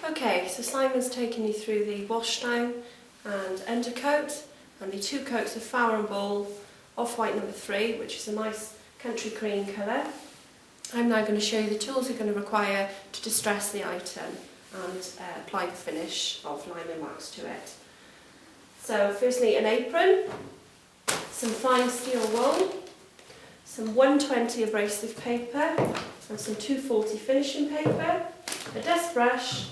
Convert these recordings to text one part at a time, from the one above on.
Okay, so Simon's taken you through the wash down and undercoat and the 2 coats of Flower and Ball Off-White number 3, which is a nice country cream colour. I'm now going to show you the tools you're going to require to distress the item and apply the finish of lime and wax to it. So firstly, an apron, some fine steel wool, some 120 abrasive paper and some 240 finishing paper, a dust brush,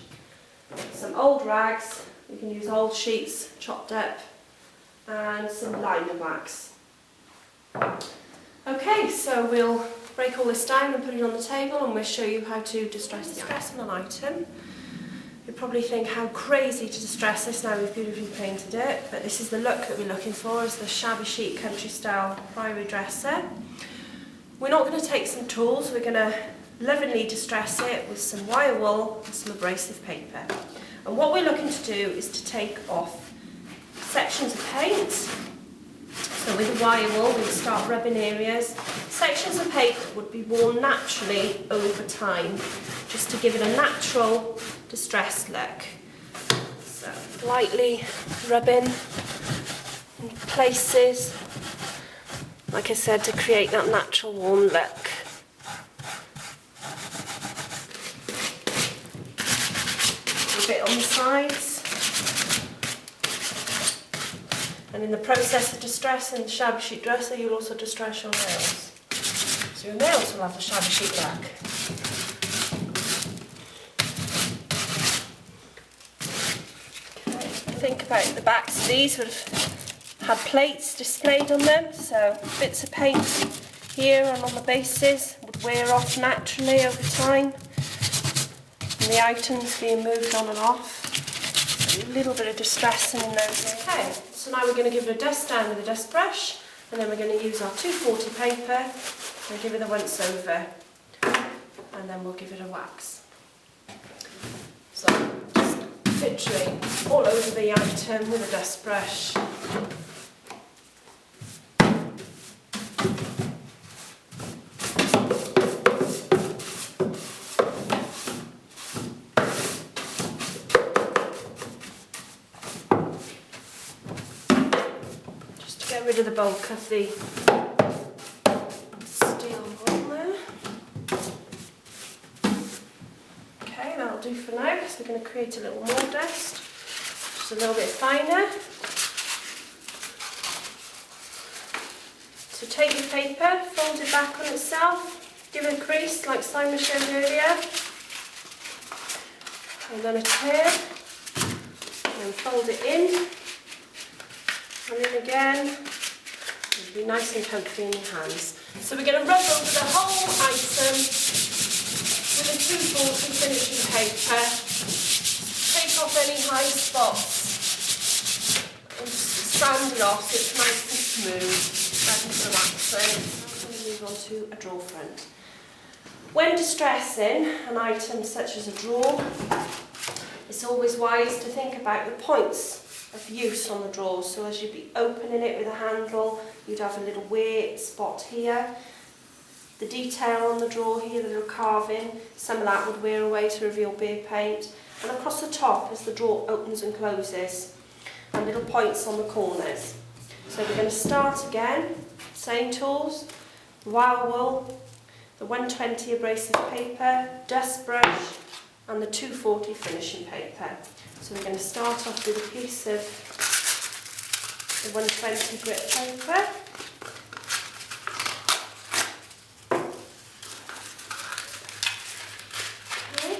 some old rags, you can use old sheets chopped up, and some lime and wax. Okay, so we'll break all this down and put it on the table and we'll show you how to distress an item. You'll probably think how crazy to distress this now we've beautifully painted it, but this is the look that we're looking for, is the Shabby Chic country style priory dresser. We're not going to take some tools, we're going to lovingly distress it with some wire wool and some abrasive paper. And what we're looking to do is to take off sections of paint. So with the wire wool we'll start rubbing areas. Sections of paint would be worn naturally over time, just to give it a natural distressed look. So lightly rubbing in places, like I said, to create that natural worn look. A bit on the sides. And in the process of distressing the Shabby Chic dresser, you'll also distress your nails. So your nails will have the Shabby Chic look. Okay, think about the backs of these would have had plates displayed on them, so bits of paint here and on the bases would wear off naturally over time. And the items being moved on and off. A little bit of distressing in those areas. Okay, so now we're going to give it a dust down with a dust brush, and then we're going to use our 240 paper and give it a once over, and then we'll give it a wax. So just literally all over the item with a dust brush. Get rid of the bulk of the steel wool there. Okay, that'll do for now, because we're going to create a little more dust, just a little bit finer. So take your paper, fold it back on itself, give it a crease like Simon showed earlier, and then a tear, and fold it in. And then again, it'll be nice and comfy in your hands. So we're going to rub over the whole item with a 240 finishing paper. Take off any high spots and sand it off so it's nice and smooth, ready for waxing. Now we're going to move on to a drawer front. When distressing an item such as a drawer, it's always wise to think about the points of use on the drawers. So as you'd be opening it with a handle, you'd have a little wear spot here. The detail on the drawer here, the little carving, some of that would wear away to reveal beer paint. And across the top as the drawer opens and closes, and little points on the corners. So we're going to start again, same tools, wire wool, the 120 abrasive paper, dust brush, and the 240 finishing paper. So we're going to start off with a piece of the 120 grit paper. Okay.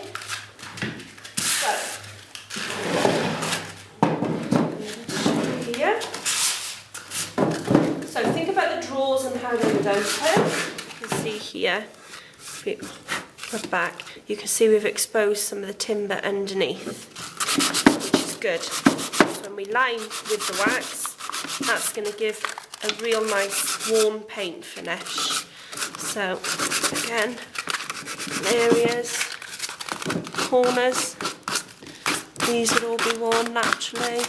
So here. So think about the drawers and how they would open. You can see here, if we put back, you can see we've exposed some of the timber underneath, which is good. So when we line with the wax, that's going to give a real nice warm paint finish. So again, areas, corners, these would all be worn naturally.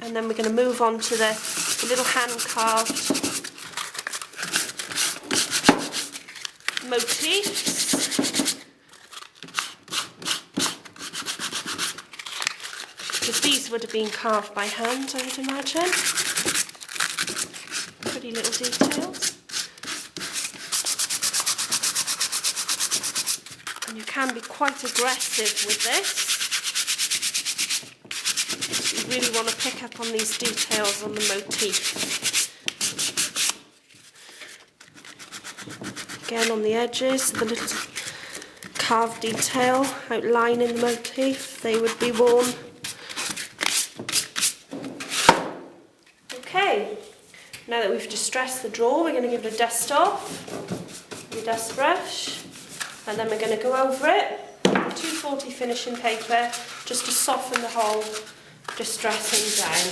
And then we're going to move on to the little hand-carved motifs. These would have been carved by hand, I would imagine. Pretty little details. And you can be quite aggressive with this. You really want to pick up on these details on the motif. Again on the edges, the little carved detail outlining the motif, they would be worn. Okay, now that we've distressed the drawer, we're going to give it a dust off with a dust brush, and then we're going to go over it with 240 finishing paper just to soften the whole distressing down.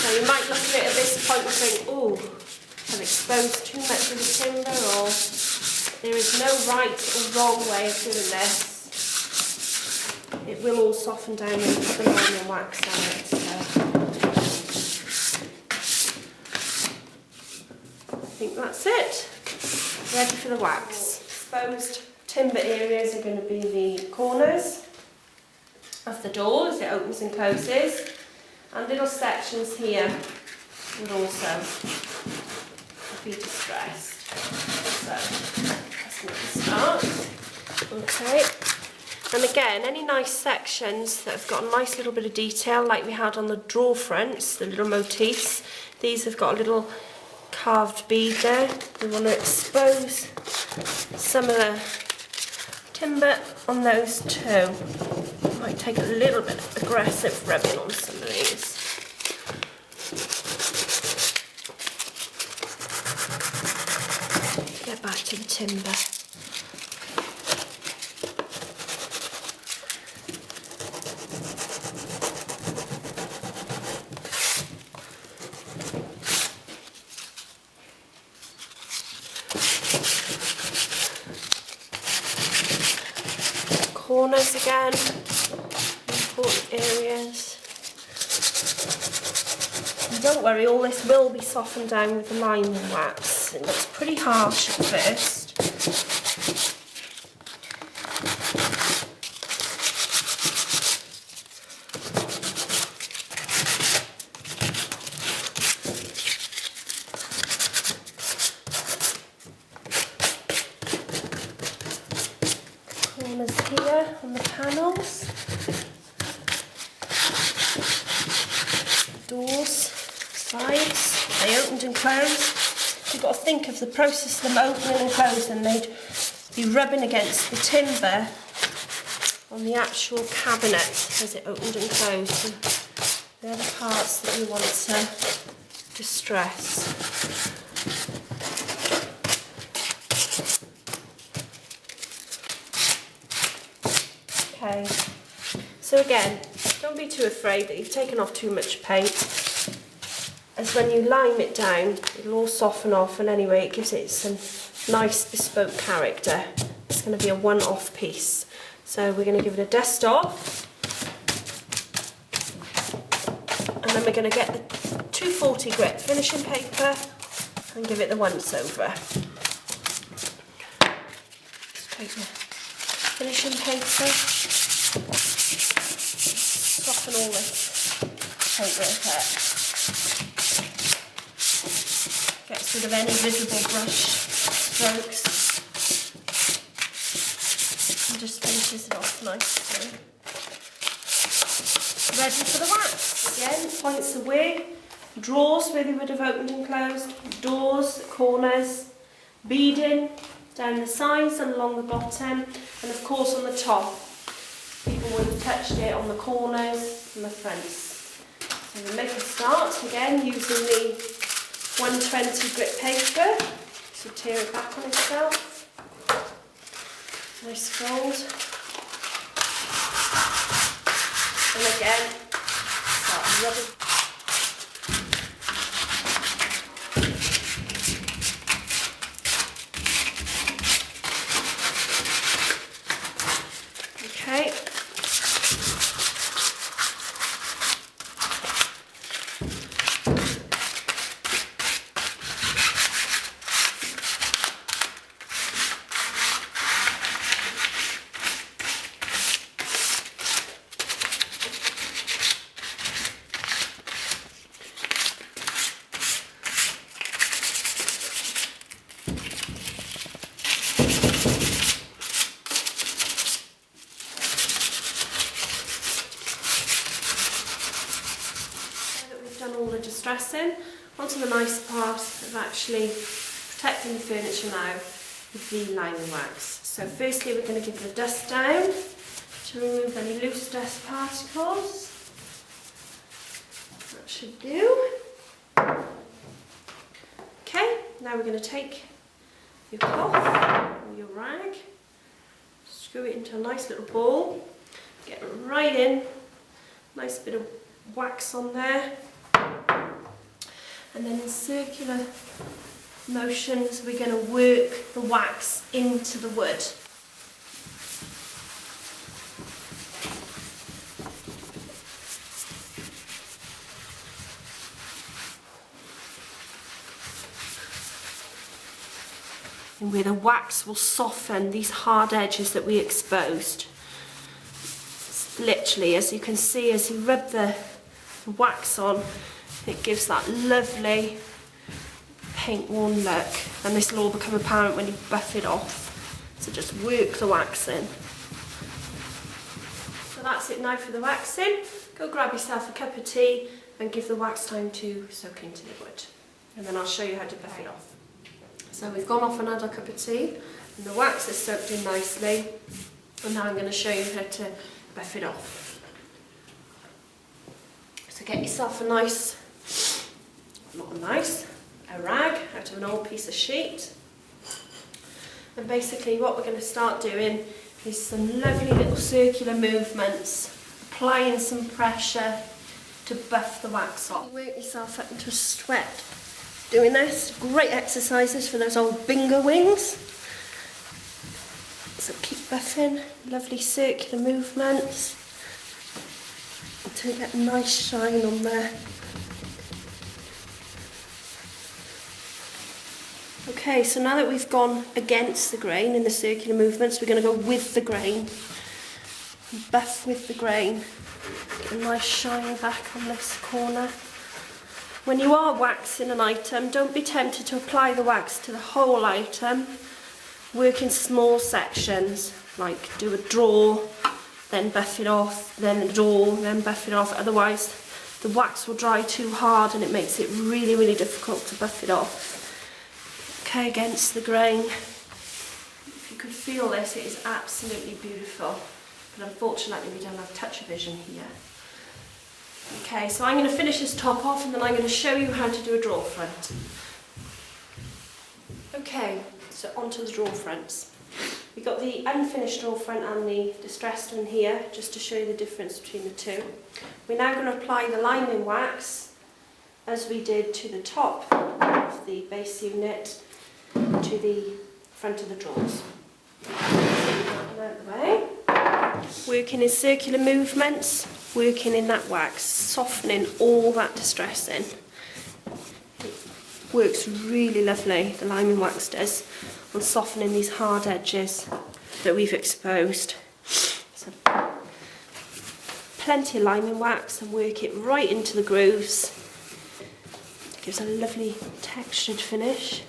Now you might look at it at this point and think, oh, I've exposed too much of the timber, or there is no right or wrong way of doing this. It will all soften down when you put the lime and wax on it. So I think that's it. Ready for the wax. Exposed timber areas are going to be the corners of the door as it opens and closes, and little sections here would also be distressed. So let's make a start. Okay. And again, any nice sections that have got a nice little bit of detail like we had on the drawer fronts, the little motifs, these have got a little carved bead there. We want to expose some of the timber on those too. Might take a little bit of aggressive rubbing on some of these. Get back to the timber. Corners again, important areas. And don't worry, all this will be softened down with the lime and wax. It looks pretty harsh at first. Corners here on the panels, doors, sides, they opened and closed. You've got to think of the process of them opening and closing. They'd be rubbing against the timber on the actual cabinet as it opened and closed. And they're the parts that you want to distress. Okay, so again, don't be too afraid that you've taken off too much paint, as when you lime it down, it'll all soften off, and anyway, it gives it some nice bespoke character. It's going to be a one-off piece. So we're going to give it a dust off, and then we're going to get the 240 grit finishing paper and give it the once over. Let's take the finishing paper. Soften all this paint with it. Gets rid of any visible brush strokes and just finishes it off nicely. Ready for the wax. Again, points away, drawers where they would have opened and closed, doors, corners, beading down the sides and along the bottom, and of course on the top. People would have touched it on the corners and the fronts. So we'll make a start again using the 120 grit paper to tear it back on itself. Nice fold. And again, start rubbing. Okay. done all the distressing, onto the nice part of actually protecting the furniture now with the liming wax. So firstly we're going to give the dust down to remove any loose dust particles. That should do. Okay, now we're going to take your cloth or your rag, screw it into a nice little ball, get right in, nice bit of wax on there, and then in circular motions we're going to work the wax into the wood. And where the wax will soften these hard edges that we exposed. It's literally, as you can see, as you rub the wax on, it gives that lovely paint-worn look, and this will all become apparent when you buff it off. So just work the wax in. So that's it now for the waxing. Go grab yourself a cup of tea and give the wax time to soak into the wood. And then I'll show you how to buff it off. So we've gone off and had a cup of tea, and the wax is soaked in nicely, and now I'm going to show you how to buff it off. So get yourself a rag out of an old piece of sheet, and basically what we're going to start doing is some lovely little circular movements, applying some pressure to buff the wax off. Work yourself up into a sweat doing this. Great exercises for those old bingo wings. So keep buffing, lovely circular movements until you get a nice shine on there. Okay, so now that we've gone against the grain in the circular movements, we're going to go with the grain. Buff with the grain. Get a nice shine back on this corner. When you are waxing an item, don't be tempted to apply the wax to the whole item. Work in small sections, like do a drawer, then buff it off, then a door, then buff it off. Otherwise, the wax will dry too hard and it makes it really, really difficult to buff it off. Okay, against the grain. If you could feel this, it is absolutely beautiful. But unfortunately, we don't have touch vision here. Okay, so I'm going to finish this top off and then I'm going to show you how to do a drawer front. Okay, so onto the drawer fronts. We've got the unfinished drawer front and the distressed one here, just to show you the difference between the two. We're now going to apply the liming wax, as we did to the top of the base unit, to the front of the drawers. Out of the way. Working in circular movements, working in that wax, softening all that distressing. It works really lovely, the liming wax does, on softening these hard edges that we've exposed. So, plenty of liming wax and work it right into the grooves. It gives a lovely textured finish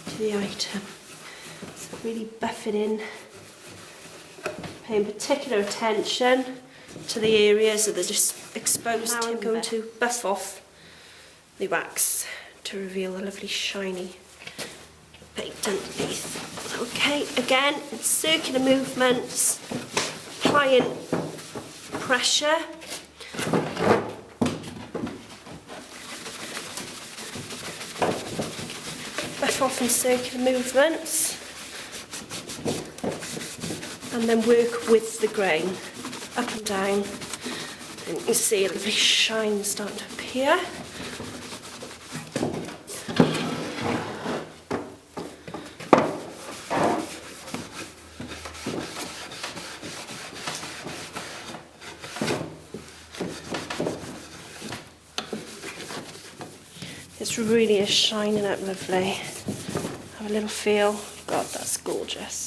to the item. So really buff it in. Paying particular attention to the areas of the just exposed timber. Now I'm going to buff off the wax to reveal the lovely shiny baked underneath. Okay, again, it's circular movements, applying pressure. Buff off in circular movements. And then work with the grain, up and down, and you see a lovely shine starting to appear. It's really is shining up lovely. Have a little feel. God, that's gorgeous.